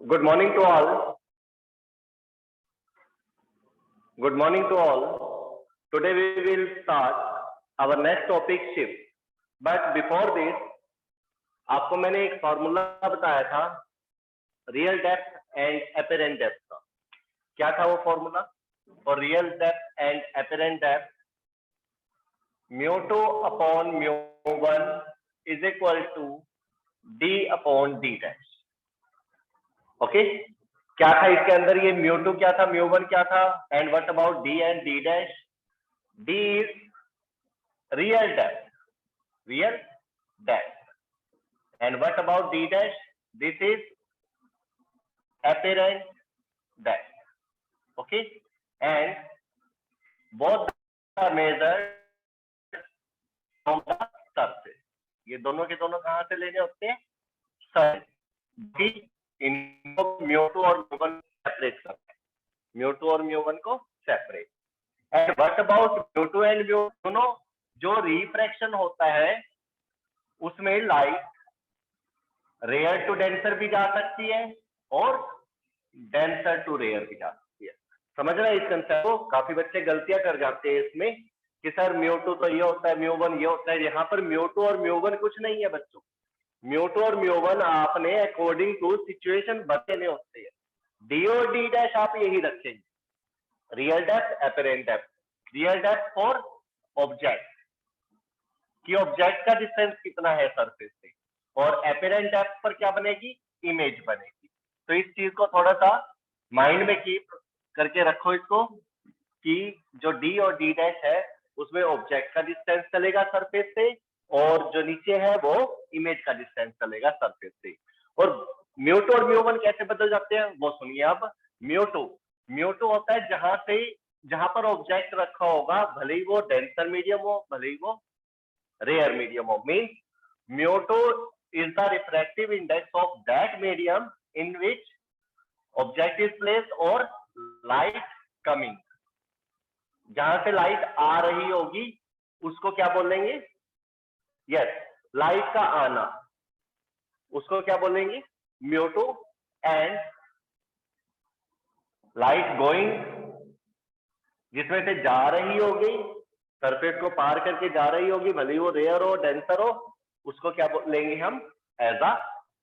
Good morning to all. Good morning to all. Today we will start our next topic shift. But before this, आपको मैंने एक formula बताया था real depth and apparent depth का. क्या था वो फॉर्मूला? और real depth and apparent depth μ2 upon μ1 is equal to d upon d dash. Okay, क्या था इसके अंदर? ये μ2 क्या था, μ1 क्या था, and what about d and d dash? d is real depth and what about d dash? This is apparent depth. Okay, and both are measured from the surface. ये दोनों के दोनों कहां से लेने होते हैं? सरफेस. इनको μ2 और μ1 सेपरेट करते हैं, μ2 और μ1 को separate. And what about μ2 and μ1? दोनों जो रिफ्रैक्शन होता है उसमें लाइट रेयर टू डेंसर भी जा सकती है और डेंसर टू रेयर भी जा सकती है. समझ रहे हैं इस कंसेप्ट को? काफी बच्चे गलतियां कर जाते हैं इसमें कि सर μ2 तो ये होता है, μ1 ये होता है. यहाँ पर μ2 और μ1 कुछ नहीं है बच्चों. μ2 और μ1 आपने अकॉर्डिंग टू सिचुएशन बदलने होते हैं. डी और डी डैश आप यही रखेंगे, real depth apparent depth. Real depth for object कि ऑब्जेक्ट का डिस्टेंस कितना है सरफेस से, और एपेरेंट डेप्थ पर क्या बनेगी? इमेज बनेगी. तो इस चीज को थोड़ा सा माइंड में कीप करके रखो इसको कि जो डी और डी डैश है उसमें ऑब्जेक्ट का डिस्टेंस चलेगा सरफेस से, और जो नीचे है वो इमेज का डिस्टेंस चलेगा सरफेस से. और μ2 और μ1 कैसे बदल जाते हैं वो सुनिए. अब μ2 होता है जहां पर ऑब्जेक्ट रखा होगा, भले ही वो डेंसर मीडियम हो भले ही वो रेयर मीडियम हो. Means μ2 is the refractive index of that medium in which object is placed or light coming. जहां से लाइट आ रही होगी उसको क्या बोलेंगे? यस, लाइट का आना, उसको क्या बोलेंगे? μ2. एंड लाइट गोइंग, जिसमें से जा रही होगी, सरफेस को पार करके जा रही होगी, भले ही वो रेयर हो डेंसर हो, उसको क्या लेंगे हम? As a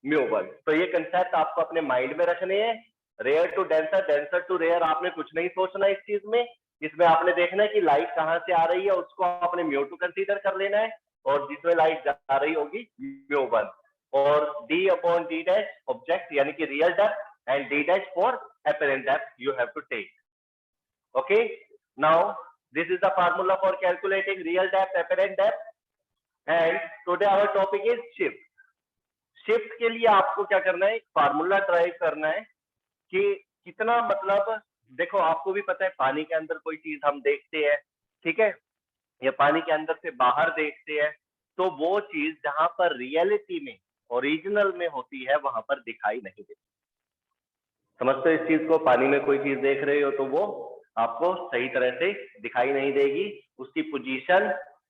μ1. तो ये कंसेप्ट आपको अपने माइंड में रखने हैं. Rare to denser, denser to rare आपने कुछ नहीं सोचना इस चीज में. इसमें आपने देखना है कि लाइट कहां से आ रही है उसको आपने μ2 कंसीडर कर लेना है, और जिसमें लाइट जा रही होगी μ1. और d upon d dash object यानी कि real depth and d dash for apparent depth you have to take. Okay, now this is the formula for calculating real depth, apparent depth. And today our topic is shift. Shift के लिए आपको क्या करना है? Formula try करना है कि कितना, मतलब देखो आपको भी पता है पानी के अंदर कोई चीज हम देखते हैं, ठीक है, या पानी के अंदर से बाहर देखते हैं, तो वो चीज जहां पर रियलिटी में ओरिजिनल में होती है वहां पर दिखाई नहीं देती. समझते हो इस चीज को? पानी में कोई चीज देख रहे हो तो वो आपको सही तरह से दिखाई नहीं देगी. उसकी पोजीशन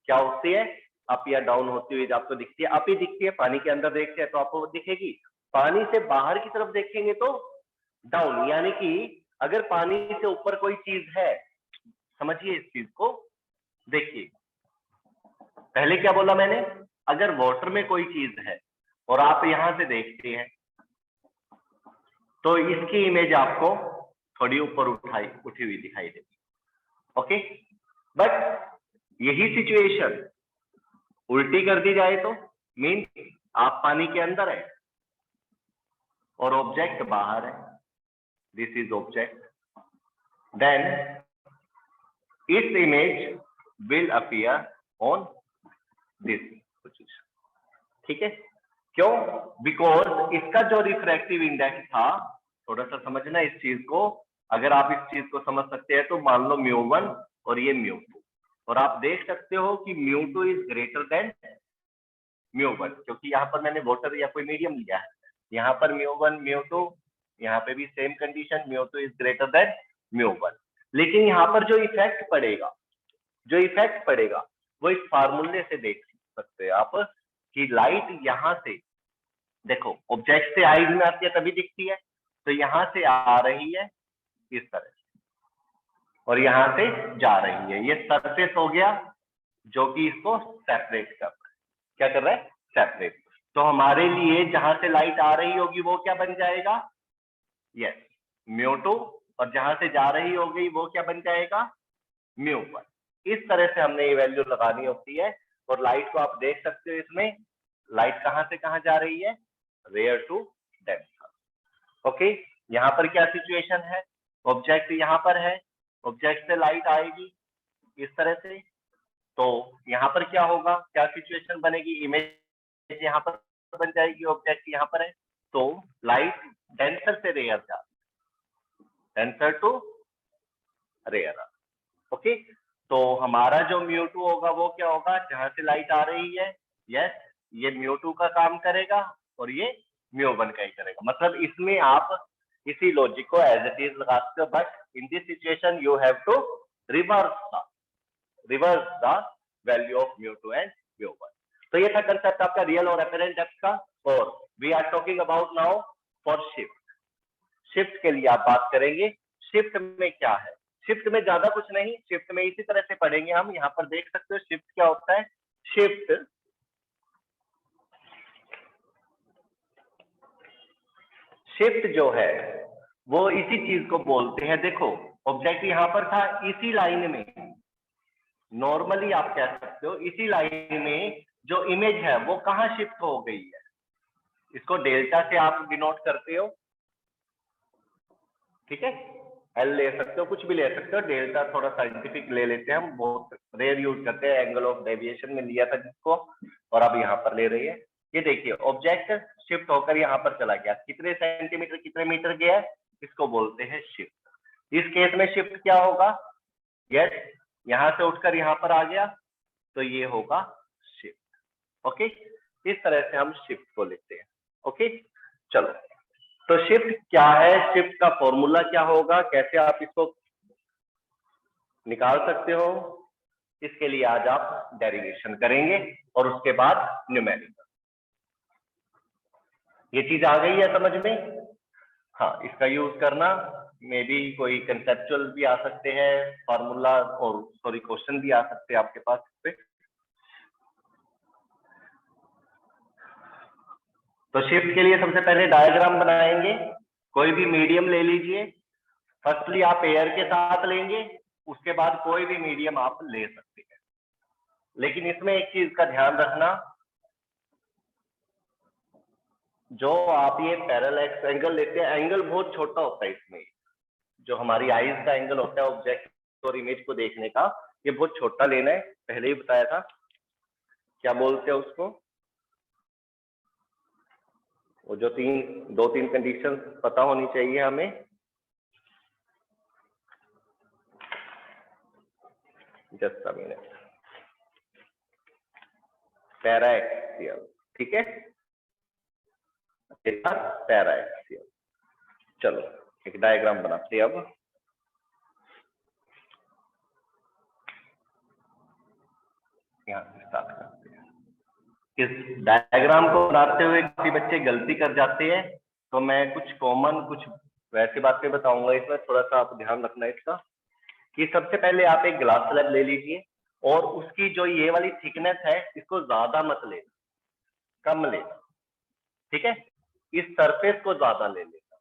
क्या होती है? अप या डाउन होती हुई आपको दिखती है. अप ही दिखती है. पानी के अंदर देखते हैं तो आपको दिखेगी. पानी से बाहर की तरफ देखेंगे तो डाउन. यानी कि अगर पानी से ऊपर कोई चीज है, समझिए इस चीज को, देखिए पहले क्या बोला मैंने? अगर वाटर में कोई चीज है और आप यहां से देखते हैं तो इसकी इमेज आपको थोड़ी ऊपर उठी हुई दिखाई देगी. ओके, बट यही सिचुएशन उल्टी कर दी जाए तो मीन आप पानी के अंदर है और ऑब्जेक्ट बाहर है. This is object. देन इस image will appear on this position. ठीक है, क्यों? बिकॉज इसका जो रिफ्रैक्टिव इंडेक्स था, थोड़ा सा समझना इस चीज को. अगर आप इस चीज को समझ सकते हैं तो मान लो μ1 और ये μ2, और आप देख सकते हो कि μ2 इज ग्रेटर देन μ1, क्योंकि यहाँ पर मैंने वाटर या कोई मीडियम लिया है. यहाँ पर μ1 μ2, यहाँ पे भी same condition, μ2 is greater than μ1. लेकिन यहाँ पर जो इफेक्ट पड़ेगा वो इस फार्मूले से देख सकते हैं आप कि लाइट यहाँ से देखो ऑब्जेक्ट से आइज में आती है तभी दिखती है, तो यहां से आ रही है इस तरह से और यहां से जा रही है। ये सरफेस हो गया जो कि इसको सेपरेट कर रहा है। क्या कर रहा है? सेपरेट। तो हमारे लिए जहां से लाइट आ रही होगी वो क्या बन जाएगा? यस, μ2, और जहां से जा रही होगी वो क्या बन जाएगा? μ1। इस तरह से हमने ये वैल्यू लगानी होती है। और लाइट को आप देख सकते हो, इसमें लाइट कहां से कहां जा रही है? Rare to denser. ओके, यहाँ पर क्या सिचुएशन है? ऑब्जेक्ट यहाँ पर है, ऑब्जेक्ट से लाइट आएगी इस तरह से, तो यहाँ पर क्या होगा? क्या सिचुएशन बनेगी? इमेज यहाँ पर बन जाएगी, ऑब्जेक्ट यहाँ पर है, तो लाइट डेंसर से रेयर जा, डेंसर टू रेयर। ओके, तो हमारा जो μ2 होगा वो क्या होगा? जहां से लाइट आ रही है, यस, ये μ2 का काम करेगा और ये μ1 का ही करेगा। मतलब इसमें आप इसी लॉजिक को एज इट इज लगा सकते हो, but in this situation you have to reverse the value of μ2 and μ1। तो ये था कंसेप्ट आपका रियल और अपरेंट डेप्थ का। और we are talking about now for shift. Shift के लिए आप बात करेंगे। शिफ्ट में क्या है? शिफ्ट में ज्यादा कुछ नहीं, शिफ्ट में इसी तरह से पढ़ेंगे हम। यहाँ पर देख सकते हो शिफ्ट क्या होता है। शिफ्ट जो है वो इसी चीज को बोलते हैं। देखो, ऑब्जेक्ट यहाँ पर था, इसी लाइन में, नॉर्मली आप कह सकते हो इसी लाइन में जो इमेज है वो कहाँ शिफ्ट हो गई है? इसको डेल्टा से आप डिनोट करते हो, ठीक है? एल ले सकते हो, कुछ भी ले सकते हो। डेल्टा थोड़ा साइंटिफिक ले लेते हैं हम, बहुत रेयर यूज करते हैं, एंगल ऑफ डेविएशन में लिया था जिसको, और अब यहाँ पर ले रही है। ये देखिए, ऑब्जेक्ट शिफ्ट होकर यहाँ पर चला गया, कितने सेंटीमीटर कितने मीटर गया है, इसको बोलते हैं शिफ्ट। इस केस में शिफ्ट क्या होगा? यस, यहाँ से उठकर यहाँ पर आ गया, तो ये होगा शिफ्ट। ओके, इस तरह से हम शिफ्ट को लिखते हैं। ओके, चलो, तो शिफ्ट क्या है, शिफ्ट का फॉर्मूला क्या होगा, कैसे आप इसको निकाल सकते हो, इसके लिए आज आप डेरिवेशन करेंगे और उसके बाद न्यूमेरिकल। ये चीज आ गई है समझ में? हाँ, इसका यूज करना, मे बी कोई कंसेप्चुअल भी आ सकते हैं फॉर्मूला, और सॉरी क्वेश्चन भी आ सकते हैं आपके पास इस पे। तो शिफ्ट के लिए सबसे पहले डायग्राम बनाएंगे। कोई भी मीडियम ले लीजिए। फर्स्टली आप एयर के साथ लेंगे, उसके बाद कोई भी मीडियम आप ले सकते हैं। लेकिन इसमें एक चीज का ध्यान रखना, जो आप ये पैरेलैक्स एंगल लेते हैं, एंगल बहुत छोटा होता है इसमें। जो हमारी आईज का एंगल होता है ऑब्जेक्ट और इमेज को देखने का, ये बहुत छोटा लेना है। पहले ही बताया था, क्या बोलते हैं उसको, वो जो दो तीन कंडीशन पता होनी चाहिए हमें। जस्ट अ मिनट, पैराएक्सियल, ठीक है, पैराएक्सियल। चलो एक डायग्राम बनाते हैं। अब यहाँ से स्टार्ट करते हैं। इस डायग्राम को बनाते हुए काफी बच्चे गलती कर जाते हैं, तो मैं कुछ कॉमन कुछ वैसी बातें बताऊंगा इसमें, थोड़ा सा आप ध्यान रखना इसका। कि सबसे पहले आप एक ग्लास स्लैब ले लीजिए और उसकी जो ये वाली थिकनेस है, इसको ज्यादा मत लेना, कम लेना, ठीक है? इस सरफेस को ज्यादा ले लेना,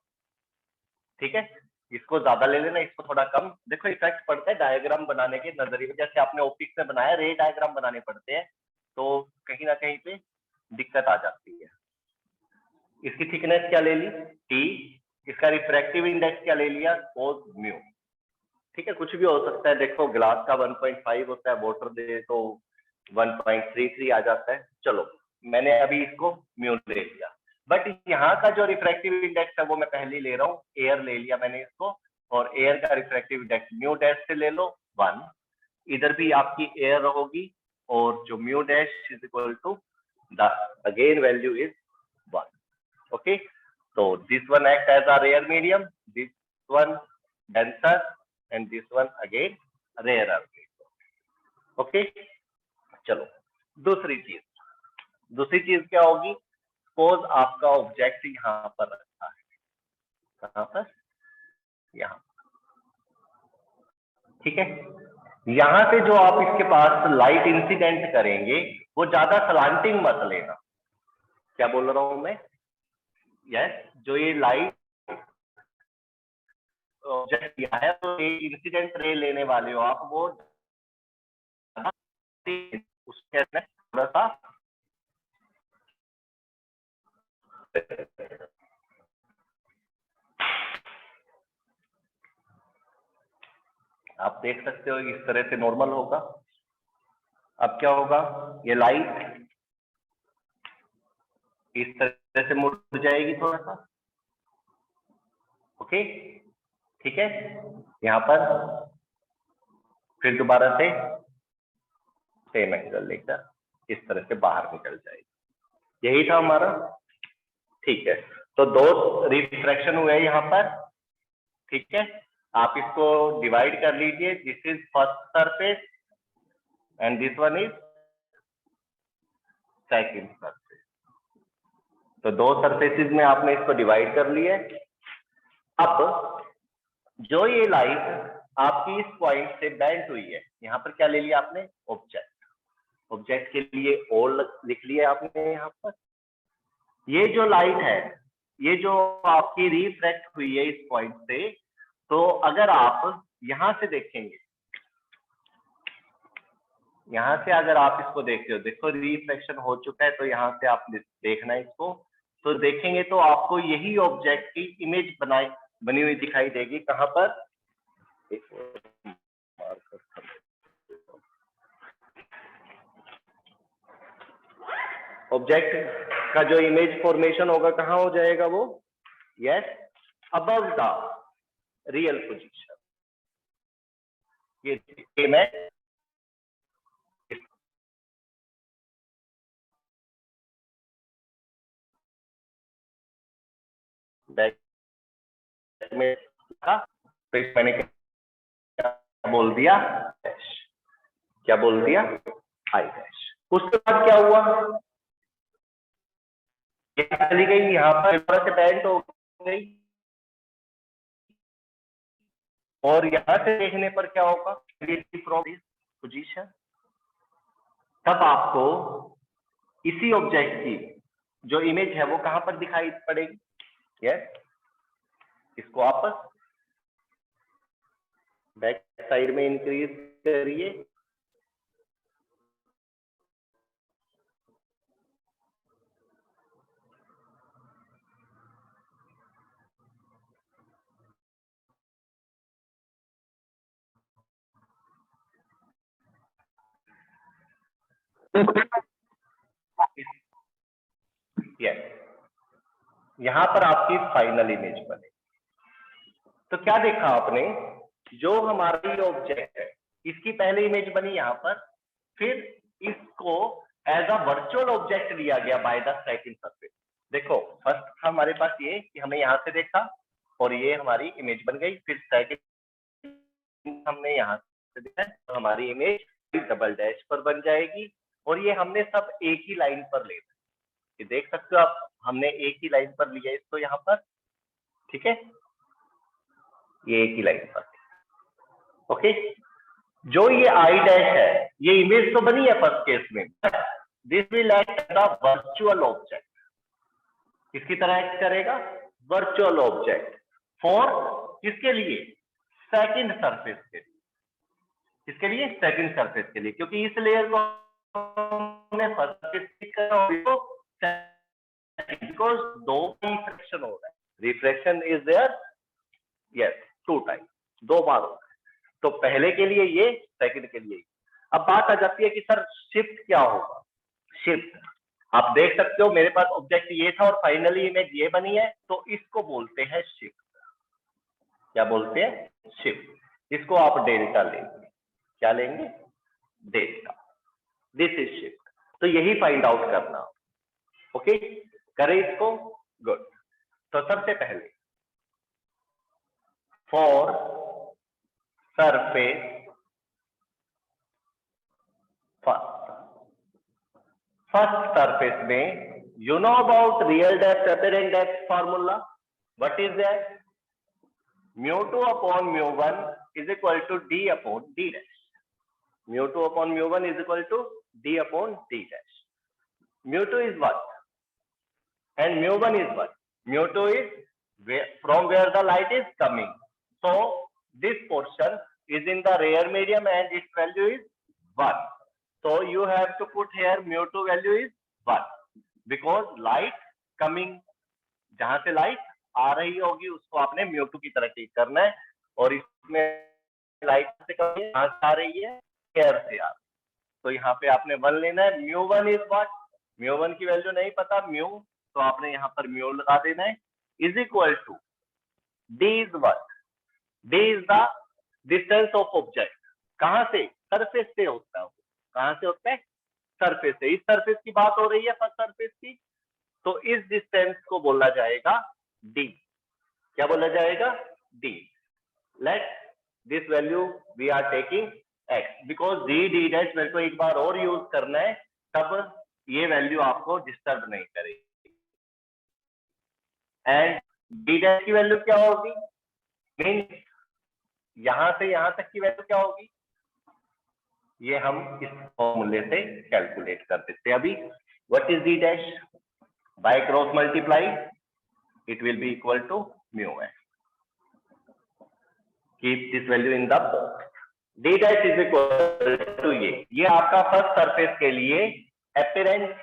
ठीक है? इसको ज्यादा ले लेना, इसको थोड़ा कम। देखो इफेक्ट पड़ता है डायग्राम बनाने के नजरिए में। जैसे आपने ओपिक से बनाया, रे डायग्राम बनाने पड़ते हैं, तो कहीं ना कहीं पे दिक्कत आ जाती है। इसकी थिकनेस क्या ले ली? टी। इसका रिफ्रैक्टिव इंडेक्स क्या ले लिया? कोस म्यू, ठीक है? कुछ भी हो सकता है। देखो ग्लास का 1.5 होता है, वाटर दे तो 1.33 आ जाता है। चलो, मैंने अभी इसको म्यू ले लिया, बट यहाँ का जो रिफ्रैक्टिव इंडेक्स है वो मैं पहले ले रहा हूँ, एयर ले लिया मैंने इसको, और एयर का रिफ्रैक्टिव इंडेक्स म्यू डैश से ले लो 1। इधर भी आपकी एयर होगी, और जो mu dash is equal to the again value is 1। Okay, so this one acts as a rare medium, this one denser, and this one again rarer. Okay, चलो दूसरी चीज क्या होगी? सपोज आपका ऑब्जेक्ट यहाँ पर रखा है, कहां पर, यहाँ, ठीक है। यहां से जो आप इसके पास लाइट इंसिडेंट करेंगे वो ज्यादा सलांटिंग मत लेना। क्या बोल रहा हूं मैं? यस, जो ये लाइट ऑब्जेक्ट किया है तो ये इंसिडेंट रे लेने वाले हो आप, वो उसके अंदर थोड़ा सा आप देख सकते हो इस तरह से नॉर्मल होगा। अब क्या होगा, ये लाइट इस तरह से मुड़ जाएगी थोड़ा सा, ओके, ठीक है। यहां पर फिर दोबारा से सेम एंगल लेकर इस तरह से बाहर निकल जाएगी। यही था हमारा, ठीक है। तो दो रिफ्रैक्शन हुए यहाँ पर, ठीक है। आप इसको डिवाइड कर लीजिए, this is first surface and this one is second surface. तो दो सरफेसेस में आपने इसको डिवाइड कर लिया। अब जो ये लाइट आपकी इस पॉइंट से बेंट हुई है, यहाँ पर क्या ले लिया आपने, ऑब्जेक्ट। ऑब्जेक्ट के लिए और लिख लिया आपने यहाँ पर। ये जो लाइट है, ये जो आपकी रिफ्रैक्ट हुई है इस पॉइंट से, तो अगर आप यहां से देखेंगे, यहां से अगर आप इसको देखते हो, देखो रिफ्रैक्शन हो चुका है, तो यहां से आप देखना है इसको, तो देखेंगे तो आपको यही ऑब्जेक्ट की इमेज बनी हुई दिखाई देगी। कहां पर, ऑब्जेक्ट का जो इमेज फॉर्मेशन होगा कहां हो जाएगा वो, yes, above the real position. ये मैं बैक में था, तो मैंने क्या बोल दिया, डैश। क्या बोल दिया, आई डैश। उसके बाद क्या हुआ, चली गई यहाँ पर से बैंड हो गई, और यहां से देखने पर क्या होगा, पोजीशन। तब आपको इसी ऑब्जेक्ट की जो इमेज है वो कहां पर दिखाई पड़ेगी, यस। इसको आप बैक साइड में इंक्रीज करिए, यस। यहां पर आपकी फाइनल इमेज बने। तो क्या देखा आपने, जो हमारी ऑब्जेक्ट है इसकी पहले इमेज बनी यहाँ पर, फिर इसको एज अ वर्चुअल ऑब्जेक्ट लिया गया बाय द सेकंड सरफेस। देखो फर्स्ट था हमारे पास ये कि हमने यहाँ से देखा और ये हमारी इमेज बन गई, फिर सेकंड हमने यहाँ से देखा तो हमारी इमेज डबल डैश पर बन जाएगी, और ये हमने सब एक ही लाइन पर ले, ये देख सकते हो आप, हमने एक ही लाइन पर लिया इसको यहाँ पर, ठीक है, ये एक ही लाइन पर, ओके। जो ये आई डैश है, ये इमेज तो बनी है फर्स्ट केस में, this will act as a virtual object. किसकी तरह एक्ट करेगा, वर्चुअल ऑब्जेक्ट, फॉर किसके लिए, सेकंड सरफेस के लिए। किसके लिए, सेकंड सरफेस के लिए, क्योंकि इस लेयर को हमने फर्स्ट बिकॉज दो रिफ्रैक्शन हो रहा है, refraction is there, yes, two time, दो बार हो रहा है। तो पहले के लिए ये, सेकंड के लिए। अब बात आ जाती है कि सर शिफ्ट क्या होगा, शिफ्ट आप देख सकते हो मेरे पास ऑब्जेक्ट ये था और फाइनली इमेज ये बनी है, तो इसको बोलते हैं शिफ्ट। क्या बोलते हैं, शिफ्ट। इसको आप डेल्टा लेंगे, क्या लेंगे, डेल्टा, दिस इज शिफ्ट। तो यही फाइंड आउट करना, ओके, करें इसको, गुड। तो सबसे पहले फॉर सरफेस फर्स्ट सरफेस में, you know about real depth, apparent depth formula, what is that, μ2 upon μ1 is equal to d upon d dash. μ2 upon μ1 is equal to d upon d dash. μ2 is what? And μ1 is what? μ2 is from where the light is coming. So this portion is in the rare medium and its value is 1. So you have to put here μ2 value is 1 because light coming, जहां से light आ रही होगी उसको आपने μ2 की तरह treat करना है, और इसमें लाइट से कम यहाँ से आ रही है, एयर से आ रही है, तो यहाँ पे आपने 1 लेना है. μ1 इज व्हाट? μ1 की वैल्यू नहीं पता, म्यू, तो आपने यहाँ पर म्यू लगा देना है, is equal to D is what? D is the distance of object. कहां से? सरफेस से होता है. कहां से होता है? सरफेस से. इस सरफेस की बात हो रही है, फर्स्ट सरफेस की, तो इस डिस्टेंस को बोला जाएगा डी. क्या बोला जाएगा? D. Let this value we are taking X because D dash मेरे को एक बार और यूज करना है, तब ये वैल्यू आपको डिस्टर्ब नहीं करेगी. एंड डी डैश की वैल्यू क्या होगी? मीन्स यहां से यहां तक की वैल्यू क्या होगी? ये हम इस फॉर्मूले से कैलकुलेट कर देते हैं. अभी what is D dash? by cross multiply it will be equal to mu s. Keep this value in the box. d dash is equal to ये आपका फर्स्ट सरफेस के लिए apparent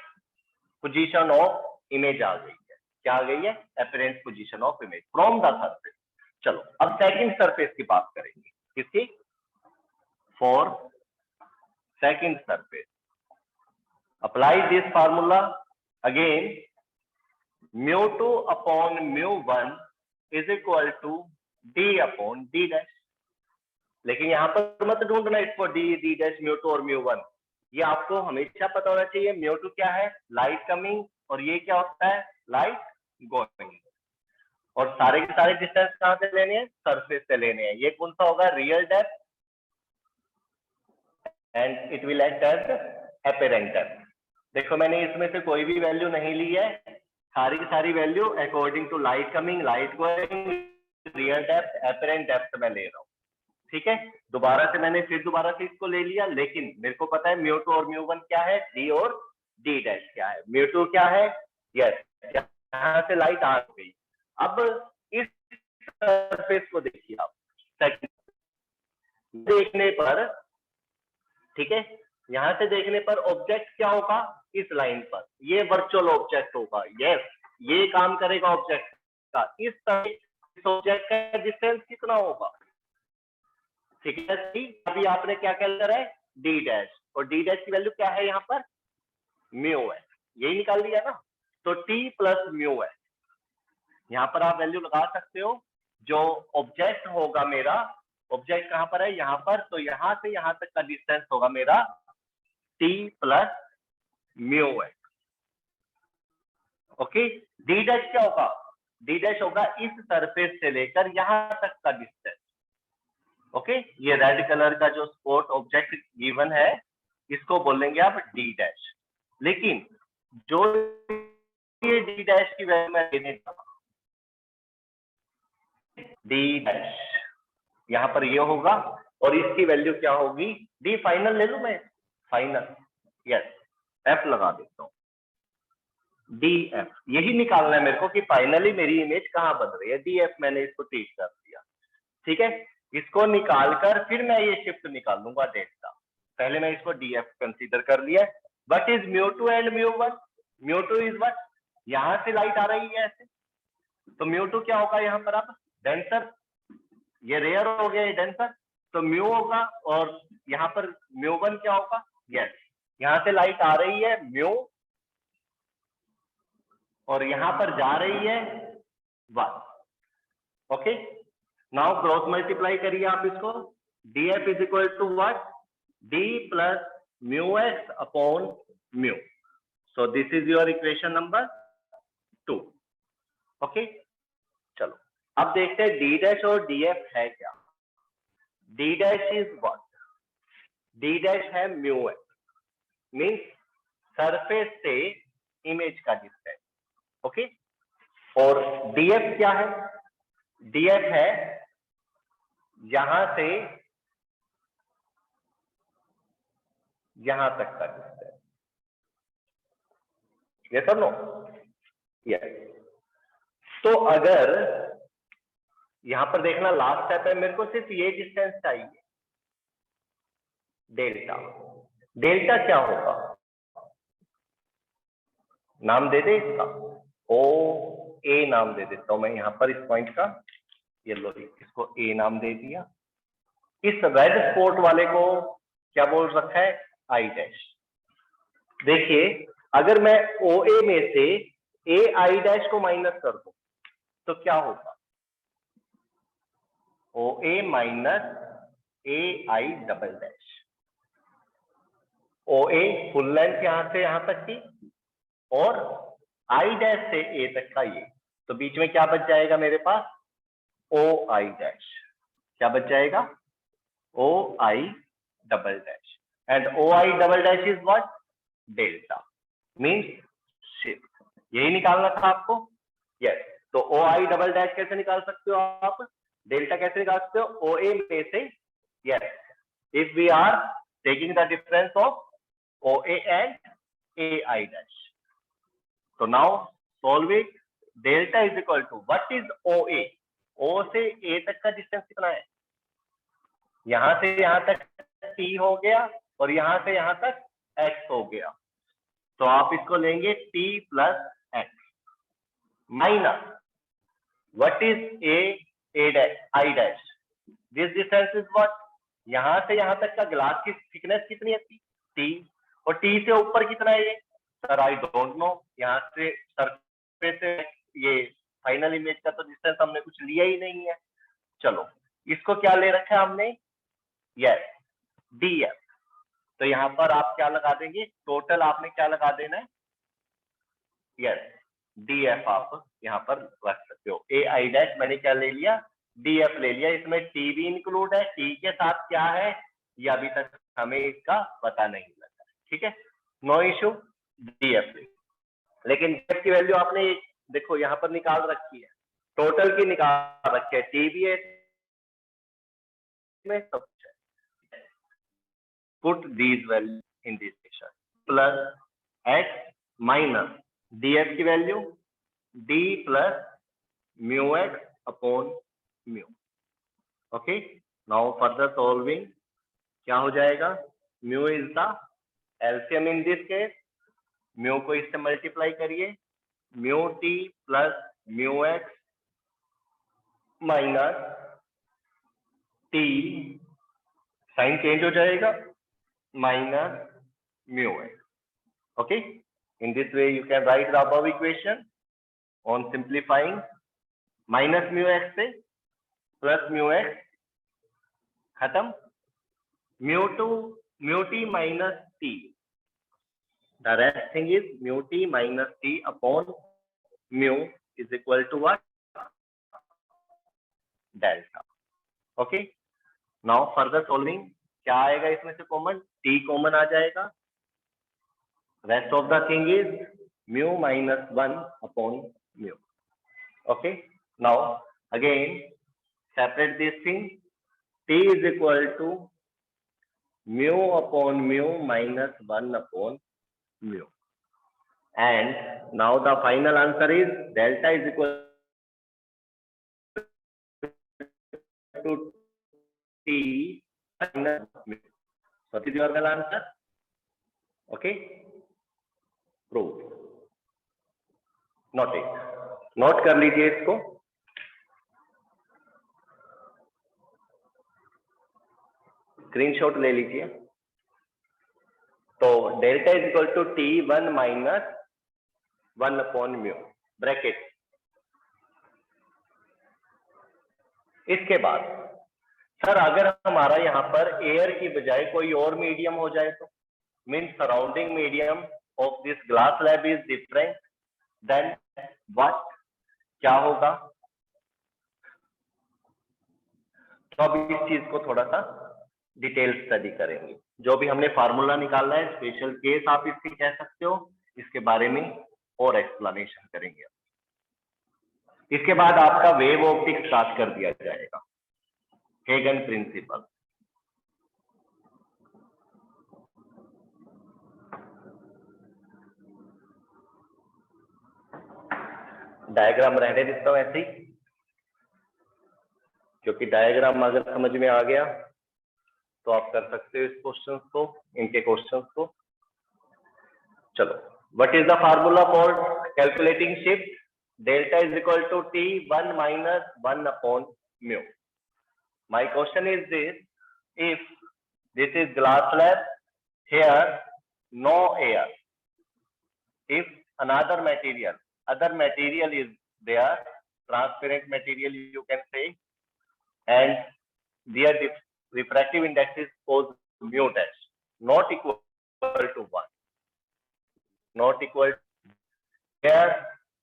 position of image आ गई है. क्या आ गई है? apparent position of image from the surface. चलो अब सेकंड सरफेस की बात करेंगे. किसकी? For second surface apply this formula again. μ2 upon μ1 is equal to d upon d dash. लेकिन यहां पर मत ढूंढना इसको d dash μ2 और μ1. ये आपको हमेशा पता होना चाहिए. μ2 क्या है? लाइट कमिंग, और ये क्या होता है? Light going. और सारे के सारे डिस्टेंस कहां से लेने हैं? सरफेस से लेने हैं. ये कौन सा होगा? Real depth, and it will act as apparent depth. देखो मैंने इसमें से कोई भी वैल्यू नहीं ली है, सारी की सारी value according to light coming, light going, real depth, apparent depth में ले रहा हूँ. ठीक है, दोबारा से मैंने फिर दोबारा से इसको ले लिया, लेकिन मेरे को पता है μ2 और μ1 क्या है, डी और डी डैश क्या है. μ2 क्या है? यस, यहाँ से लाइट आ गई. अब इस सरफेस को देखिए आप, देखने पर, ठीक है, यहां से देखने पर ऑब्जेक्ट क्या होगा? इस लाइन पर ये वर्चुअल ऑब्जेक्ट होगा. यस, ये काम करेगा ऑब्जेक्ट का. इस ऑब्जेक्ट का डिस्टेंस कितना होगा? ठीक है, अभी आपने क्या करा है? डी डैश, और डी डैश की वैल्यू क्या है? यहाँ पर म्यू है, यही निकाल दिया ना. तो टी प्लस म्यू है. यहाँ पर आप वैल्यू लगा सकते हो. जो ऑब्जेक्ट होगा मेरा, ऑब्जेक्ट कहां पर है? यहाँ पर. तो यहां से यहां तक का डिस्टेंस होगा मेरा टी प्लस म्यू है. ओके, डी डैश क्या होगा? डी डैश होगा इस सरफेस से लेकर यहां तक का डिस्टेंस. ओके, ये रेड कलर का जो स्पॉट ऑब्जेक्ट गिवन है, इसको बोलेंगे आप डी डैश. लेकिन जो ये डी डैश की वैल्यू मैं देने जा रहा हूं, डी डैश यहां पर ये होगा, और इसकी वैल्यू क्या होगी? डी फाइनल ले लूं मैं, फाइनल. यस, एफ लगा देता हूं. डी एफ यही निकालना है मेरे को कि फाइनली मेरी इमेज कहां बन रही है. डी एफ मैंने इसको ट्रीट कर दिया. ठीक है, इसको निकालकर फिर मैं ये शिफ्ट निकाल लूंगा डेल्टा. पहले मैं इसको डी एफ कंसीडर कर लिया. What is μ2 and μ1? μ2 is what? यहां से लाइट आ रही है ऐसे, तो μ2 क्या होगा? यहाँ पर आप डेंसर, ये रेयर हो गया, ये डेंसर, तो म्यू होगा. और यहाँ पर μ1 क्या होगा? यस, यहां से लाइट आ रही है म्यू, और यहां पर जा रही है 1. ओके, नाउ क्रॉस मल्टीप्लाई करिए आप इसको. D F is equal to what? D plus mu X upon mu. So this is your equation number 2. Okay, चलो अब देखते हैं डी डैश और डी एफ है क्या. D dash is what? D dash है म्यू एक्स, मीन्स सरफेस से image का डिस्टेंस. ओके, और डी एफ क्या है? डी एफ है यहां से यहां तक का डिस्टेंस, यस और नो? यस। तो अगर यहां पर देखना लास्ट स्टेप है, मेरे को सिर्फ ये डिस्टेंस चाहिए, डेल्टा। डेल्टा क्या होगा, नाम दे दे इसका, ओ ए नाम दे देता हूं मैं यहां पर, इस पॉइंट का, ये लो इसको ए नाम दे दिया। इस रेड स्पॉट वाले को क्या बोल रखा है, आई डैश। देखिए अगर मैं ओ ए में से ए आई डैश को माइनस कर दूं तो क्या होगा, O A minus A I double dash. O A full length यहां से यहां तक की, और आई डैश से ए तक का ये, तो बीच में क्या बच जाएगा मेरे पास, ओ आई डैश। क्या बच जाएगा, O I double dash. And O I double dash is what, delta, means shift. यही निकालना था आपको, यस। तो ओ आई डबल डैश कैसे निकाल सकते हो आप, डेल्टा कैसे निकाल सकते हो, ओ ए में से, yes, if we are taking the difference of O A and A I dash. तो now solve it, delta is equal to what is O A, O से ए तक का डिस्टेंस कितना है, यहां से यहां तक टी हो गया, और यहां से यहां तक एक्स हो गया। तो आप इसको लेंगे T plus x minus what is a dash I dash, this distance is what, यहां से यहां तक का ग्लास की थिकनेस कितनी है, टी, और टी से ऊपर कितना है ये, सर आई डोंट नो, यहाँ से सरफेस से ये फाइनल इमेज का तो डिस्टेंस हमने कुछ लिया ही नहीं है। चलो इसको क्या ले रखा है हमने, यस, डी एफ। तो यहां पर आप क्या लगा देंगे, टोटल आपने क्या लगा देना है, यस, डी एफ आप यहां पर रख सकते हो। ए आई डैश मैंने क्या ले लिया, डी एफ ले लिया, इसमें टी भी इंक्लूड है, टी के साथ क्या है ये अभी तक हमें इसका पता नहीं लगा, ठीक है, नो इशू, डी एफ ले। लेकिन डी एफ की वैल्यू आपने देखो यहां पर निकाल रखी है, टोटल की निकाल रखी है, टी भी है में, सब कुछ है। Put these values in this equation, plus x minus df की value d plus mu x upon mu. Okay, now further solving क्या हो जाएगा, mu is the LCM in this case, mu को इससे मल्टीप्लाई करिए, mu t plus mu x minus t, sign change हो जाएगा, minus mu x. Okay, in this way you can write the above equation on simplifying, minus mu x से plus mu x खत्म, mu t minus t, the rest thing is mu t minus t upon mu is equal to what, delta. Okay, now further solving क्या आएगा इसमें से common, t common आ जाएगा, rest of the thing is mu minus 1 upon mu. Okay, now again separate this thing, t is equal to mu upon mu minus 1 upon mu, and now the final answer is delta is equal to t minus mu. So this is your well answer. Okay, prove, note it, note कर लीजिए इसको, screenshot ले लीजिए। तो delta is equal to T 1 minus 1 upon mu, bracket. इसके बाद sir अगर हमारा यहाँ पर एयर की बजाय कोई और मीडियम हो जाए तो, mean surrounding medium of this glass slab is different, then what, क्या होगा। तो अब इस चीज को थोड़ा सा डिटेल स्टडी करेंगे, जो भी हमने फार्मूला निकाला है, स्पेशल केस आप इससे कह सकते हो, इसके बारे में और एक्सप्लेनेशन करेंगे। इसके बाद आपका वेव ऑप्टिक्स स्टार्ट कर दिया जाएगा। Hagin principal. डायग्राम रहने देता हूं ऐसे ही, क्योंकि डायग्राम अगर समझ में आ गया तो आप कर सकते हो इस क्वेश्चन को, इनके क्वेश्चन को। चलो, what is the formula for calculating shift? Delta is equal to T 1 minus 1 upon mu. My question is this, if this is glass slab, here no air, if another material, other material is there, transparent material you can say, and their refractive index is suppose mu dash not equal to 1, not equal to, here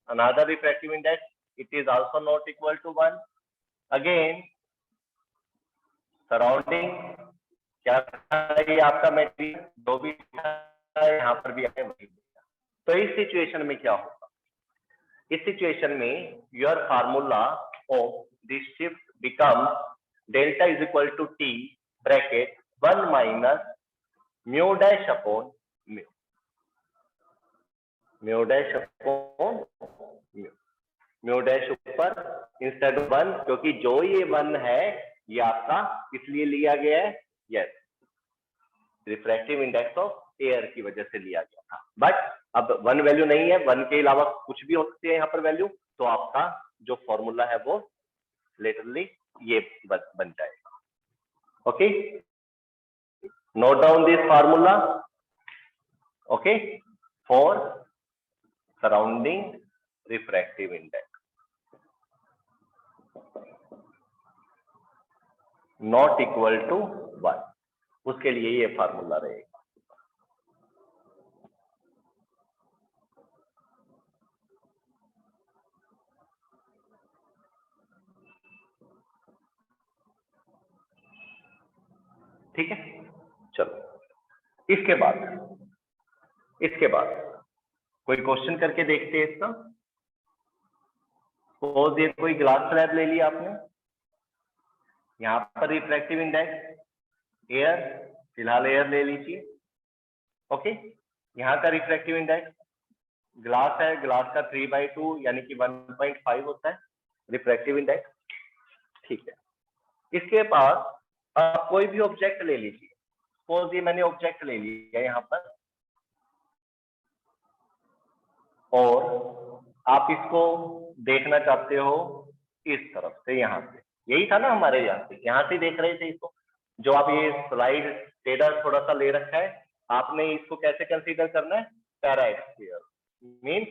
another refractive index, it is also not equal to 1. Again surrounding क्या है आपका material, जो भी यहाँ पर भी आए वही। तो इस सिचुएशन में क्या होगा? इस सिचुएशन में your formula of this shift become delta is equal to T bracket 1 minus mu dash upon mu, mu dash upon mu, mu dash ऊपर इंस्टेड ऑफ 1, क्योंकि जो ये 1 है ये आपका इसलिए लिया गया है, yes, refractive index of air की वजह से लिया गया था। बट अब 1 वैल्यू नहीं है, 1 के अलावा कुछ भी हो सकती है यहाँ पर वैल्यू, तो आपका जो फॉर्मूला है वो लिटरली ये बन जाएगा। Okay, note down this formula, okay, for surrounding refractive index not equal to 1, उसके लिए ये फार्मूला रहेगा। ठीक है, चलो इसके बाद कोई क्वेश्चन करके देखते हैं इसका। सपोज ये कोई ग्लास स्लैब ले लिया आपने, यहाँ पर रिफ्रैक्टिव इंडेक्स एयर, फिलहाल एयर ले लीजिए, ओके। यहाँ का रिफ्रैक्टिव इंडेक्स ग्लास है, ग्लास का 3/2 यानी कि 1.5 होता है रिफ्रैक्टिव इंडेक्स, ठीक है। इसके बाद आप कोई भी ऑब्जेक्ट ले लीजिए, सपोज ये मैंने ऑब्जेक्ट ले लिया यहाँ पर, और आप इसको देखना चाहते हो इस तरफ से, यहाँ से, यही था ना हमारे यहाँ से देख रहे थे इसको। जो आप ये स्लाइड टेढ़ा थोड़ा सा ले रखा है, आपने इसको कैसे कंसीडर करना है? पैराएक्सियल, मींस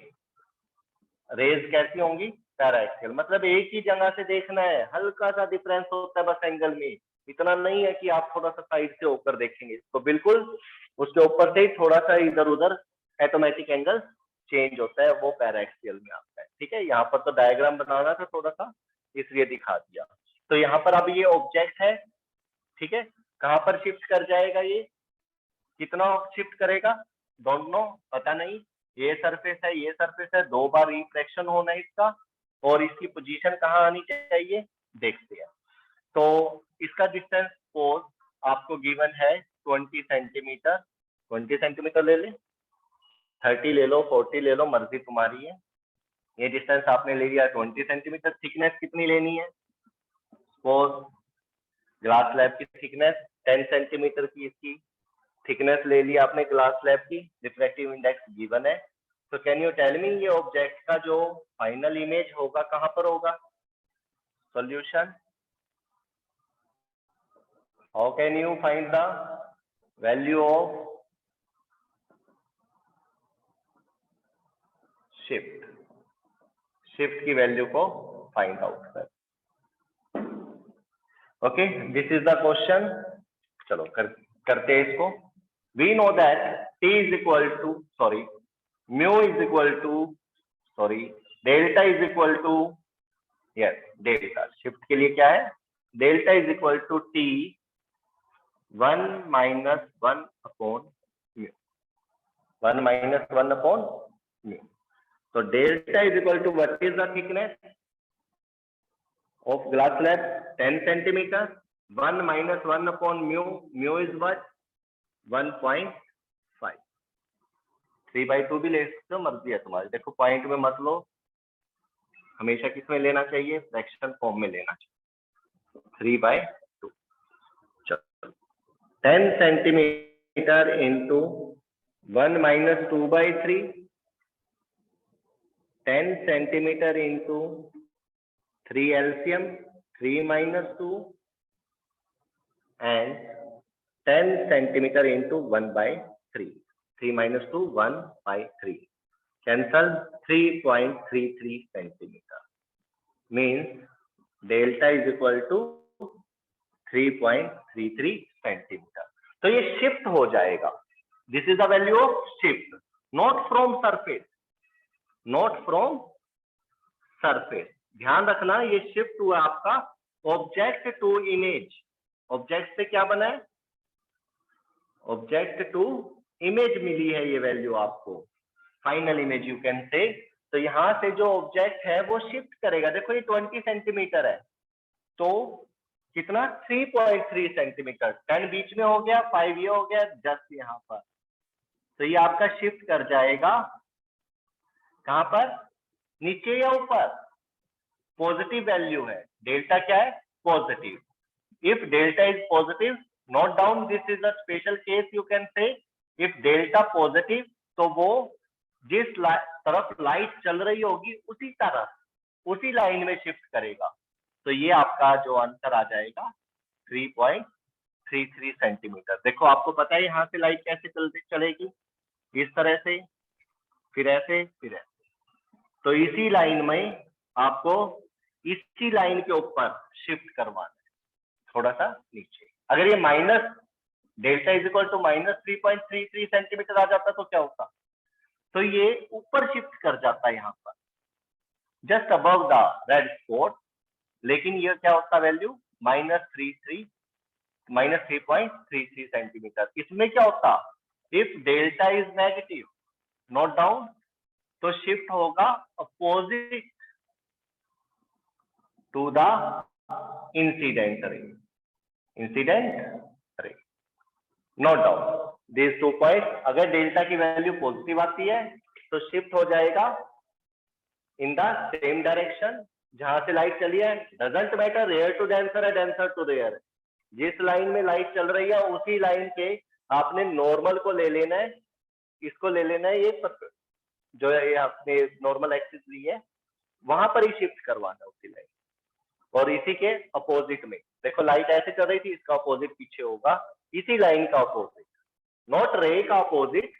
रेज कैसी होंगी? पैराएक्सियल, मतलब एक ही जगह से देखना है, हल्का सा डिफरेंस होता है बस एंगल में, इतना नहीं है कि आप थोड़ा सा साइड से होकर देखेंगे, तो बिल्कुल उसके ऊपर से थोड़ा सा इधर उधर ऑटोमेटिक एंगल चेंज होता है, वो पैराएक्सियल में आता है। ठीक है, यहाँ पर तो डायग्राम बनाना था थोड़ा सा, इसलिए दिखा दिया। तो यहाँ पर अब ये ऑब्जेक्ट है, ठीक है, कहाँ पर शिफ्ट कर जाएगा, ये कितना शिफ्ट करेगा डोंट नो, पता नहीं। ये सरफेस है, ये सरफेस है, 2 बार रिफ्रैक्शन होना है इसका, और इसकी पोजीशन कहाँ आनी चाहिए देखते हैं। तो इसका डिस्टेंस सपोज आपको गिवन है 20 सेंटीमीटर, 20 सेंटीमीटर ले ले, 30 ले लो, 40 ले लो, मर्जी तुम्हारी है। ये डिस्टेंस आपने ले लिया 20 सेंटीमीटर। थिकनेस कितनी लेनी है? सपोज ग्लास स्लैब की थिकनेस 10 सेंटीमीटर की इसकी थिकनेस ले लिया आपने ग्लास स्लैब की, रिफ्रैक्टिव इंडेक्स गिवन है। तो कैन यू टेल मी ये ऑब्जेक्ट का जो फाइनल इमेज होगा कहां पर होगा? Solution, how can you find the value of shift? Shift की वैल्यू को फाइंड आउट कर। Okay, this is the question. चलो करते हैं इसको। We know that T is equal to mu is equal to delta is equal to, yes, delta shift के लिए क्या है? Delta is equal to T 1 minus 1 upon mu, 1 minus 1 upon mu. तो delta is equal to what is the thickness of glass slab? 10 centimetre 1 - 1 upon mu, mu is what 1.5। 3/2 भी ले सकते हो, मर्जी है तुम्हारी। देखो पॉइंट में मत लो, हमेशा किस में लेना चाहिए, फ्रैक्शन फॉर्म में लेना चाहिए। 3/2। चलो 10 centimetre into 1 - 2/3, 10 centimetre into 3 LCM 3 - 2 and 10 centimetre into 1/3, 3 - 2 1/3, cancel 3.33 centimetre, means delta is equal to 3.33 centimetre. तो ये शिफ्ट हो जाएगा, this is the value of shift, not from surface, not from surface. ध्यान रखना ये शिफ्ट हुआ आपका ऑब्जेक्ट टू इमेज। ऑब्जेक्ट से क्या बना है, ऑब्जेक्ट टू इमेज मिली है ये वैल्यू आपको, final image you can say. तो यहां से जो ऑब्जेक्ट है वो शिफ्ट करेगा। देखो ये 20 सेंटीमीटर है, तो कितना 3.3 सेंटीमीटर, 10 बीच में हो गया, 5 ये हो गया, 10 यहाँ पर। तो ये आपका शिफ्ट कर जाएगा कहां पर, नीचे या ऊपर। पॉजिटिव वैल्यू है, डेल्टा क्या है, positive. If delta is positive, note down this is a special case, you can say if delta positive, तो वो जिस तरफ लाइट चल रही होगी उसी तरफ, उसी लाइन में शिफ्ट करेगा। तो ये आपका जो आंसर आ जाएगा 3.33 सेंटीमीटर। देखो आपको पता है यहाँ से लाइट कैसे चलेगी, इस तरह से, फिर ऐसे, फिर ऐसे। तो इसी लाइन में आपको इसी लाइन के ऊपर शिफ्ट करवाना है, थोड़ा सा नीचे। अगर ये minus delta is equal to -3.33 centimetre आ जाता तो क्या होता, तो ये ऊपर शिफ्ट कर जाता है यहाँ पर, just above the red spot. लेकिन ये क्या होता वैल्यू -3.33 सेंटीमीटर। इसमें क्या होता, if delta is negative, note down, तो शिफ्ट होगा opposite to the incident ray, incident ray, note down this 2 point. अगर डेल्टा की वैल्यू पॉजिटिव आती है तो शिफ्ट हो जाएगा इन द सेम डायरेक्शन जहां से लाइट चली है। Doesn't matter rare to denser है, डेंसर टू रेयर है, जिस लाइन में लाइट चल रही है उसी लाइन के आपने नॉर्मल को ले लेना है, इसको ले लेना है, ये जो है ये आपने नॉर्मल एक्सिस ली है, वहां पर ही शिफ्ट करवाना है उसी लाइन, और इसी के अपोजिट में। देखो लाइट ऐसे चल रही थी, इसका अपोजिट पीछे होगा, इसी लाइन का अपोजिट, नॉट रे का अपोजिट।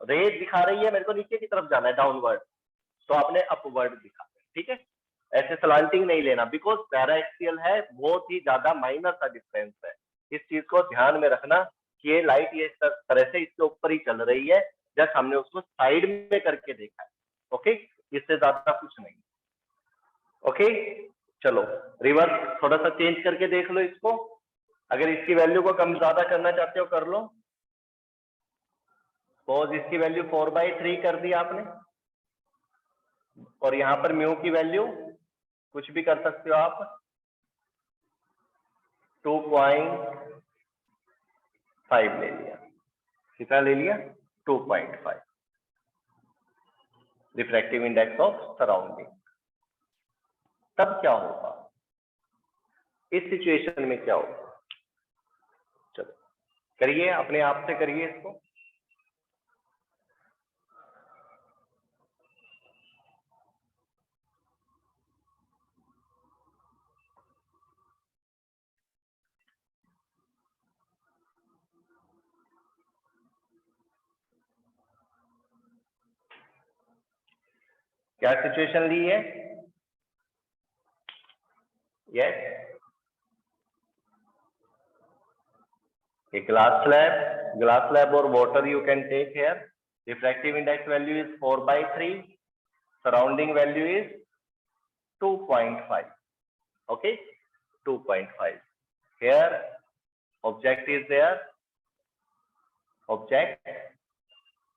रे दिखा रही है मेरे को नीचे की तरफ जाना है, डाउनवर्ड, तो आपने अपवर्ड दिखा, ठीक है। ऐसे स्लांटिंग नहीं लेना, बिकॉज पैरा एक्सियल है, बहुत ही ज्यादा माइनर सा डिफरेंस है। इस चीज को ध्यान में रखना कि ये लाइट ये इस तरह से इसके ऊपर ही चल रही है, जस्ट हमने उसको साइड में करके देखा है, ओके, इससे ज्यादा कुछ नहीं, ओके। चलो रिवर्स थोड़ा सा चेंज करके देख लो इसको, अगर इसकी वैल्यू को कम ज्यादा करना चाहते हो कर लो। सपोज इसकी वैल्यू 4/3 कर दी आपने, और यहां पर म्यू की वैल्यू कुछ भी कर सकते हो आप, 2.5 ले लिया। कितना ले लिया, 2.5 रिफ्रैक्टिव इंडेक्स ऑफ सराउंडिंग। तब क्या होगा, इस सिचुएशन में क्या होगा, चलो करिए, अपने आप से करिए इसको। क्या सिचुएशन ली है, यस, ग्लास स्लैब और water you can take here. Refractive index value is 4/3, surrounding value is 2.5, okay, 2.5. Here object is there, object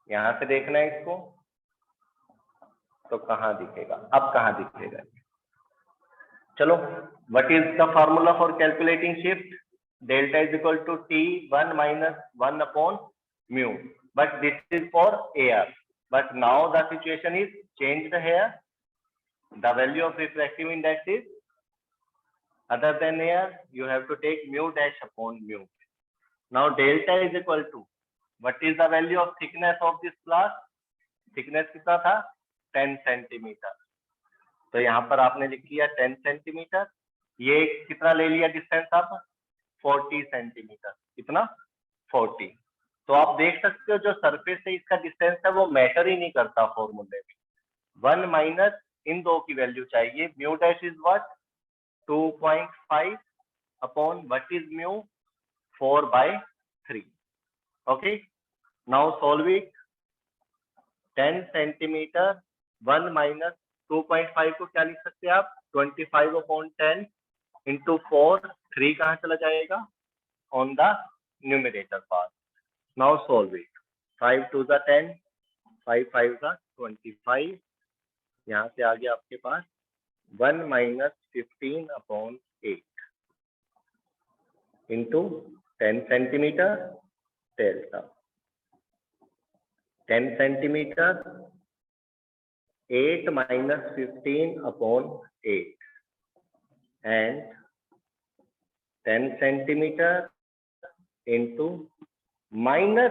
यहां से देखना है इसको, तो कहां दिखेगा, अब कहां दिखेगा, चलो, what is the formula for calculating shift? Delta is equal to T1 minus 1 upon mu. But this is for air. But now the situation is changed here. The value of refractive index is other than air. You have to take mu dash upon mu. Now delta is equal to, what is the value of thickness of this glass? Thickness कितना था? 10 centimetre. तो यहाँ पर आपने लिख लिया 10 centimetre. ये कितना ले लिया डिस्टेंस आप? 40 सेंटीमीटर. कितना? 40. तो आप देख सकते हो जो सरफेस से इसका डिस्टेंस है वो मैटर ही नहीं करता फॉर्मूले में. 1 माइनस इन दो की वैल्यू चाहिए. Mu dash is what? 2.5 upon what is mu? 4/3. Okay, now solve it. 10 centimetre 1 minus 2.5 को क्या लिख सकते हैं आप? 25 अपॉन 10 इंटू 4. 3 कहाँ चला जाएगा? On the numerator part. Now solve it. 5 2 ज़ा 10, 5 5 ज़ा 25. यहाँ से आगे आपके पास 1 minus 15 upon 8 into 10 centimetre delta. 10 centimetre 8 minus 15 upon 8 and 10 centimeter into minus